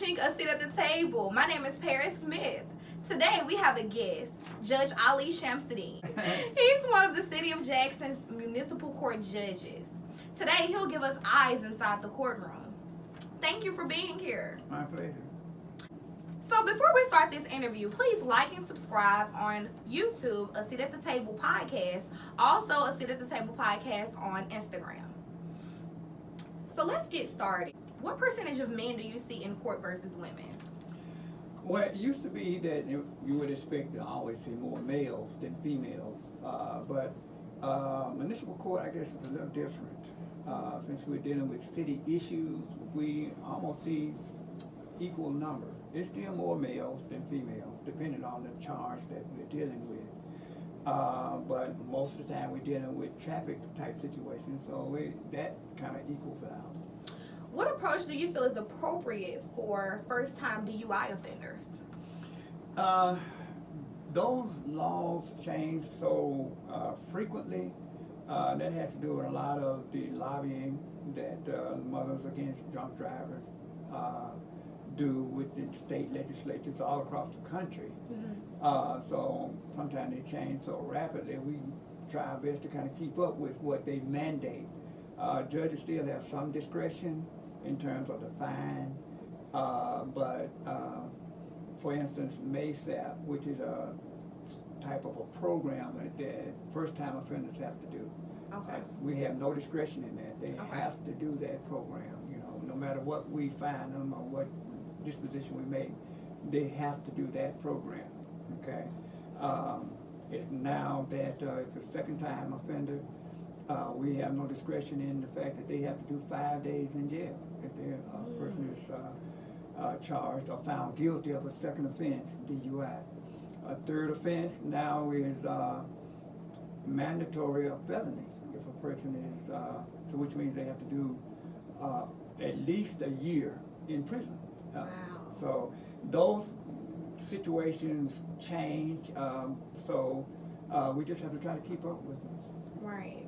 watching A Seat at the Table. My name is Paris Smith. Today we have a guest, Judge Ali Shamsideen. He's one of the City of Jackson's municipal court judges. Today he'll give us eyes inside the courtroom. Thank you for being here. My pleasure. So before we start this interview, please like and subscribe on YouTube, A Seat at the Table podcast. Also, A Seat at the Table podcast on Instagram. So let's get started. What percentage of men do you see in court versus women? Well, it used to be that you would expect to always see more males than females, but municipal court, I guess, is a little different. Since we're dealing with city issues, we almost see equal number. It's still more males than females, depending on the charge that we're dealing with. But most of the time we're dealing with traffic type situations, so that kind of equals out. What approach do you feel is appropriate for first-time DUI offenders? Those laws change so frequently. That has to do with a lot of the lobbying that Mothers Against Drunk Drivers do with the state legislatures all across the country. Mm-hmm. So sometimes they change so rapidly, we try our best to kind of keep up with what they mandate. Judges still have some discretion in terms of the fine, but for instance, MASAP, which is a type of a program that first-time offenders have to do. Okay. We have no discretion in that. They have to do that program. No matter what we find them or what disposition we make, they have to do that program. Okay. It's now that if it's a second-time offender, we have no discretion in the fact that they have to do 5 days in jail if the person is charged or found guilty of a second offense, DUI. A third offense now is mandatory or felony if a person is, so which means they have to do at least a year in prison. Wow. So those situations change, so we just have to try to keep up with them. Right.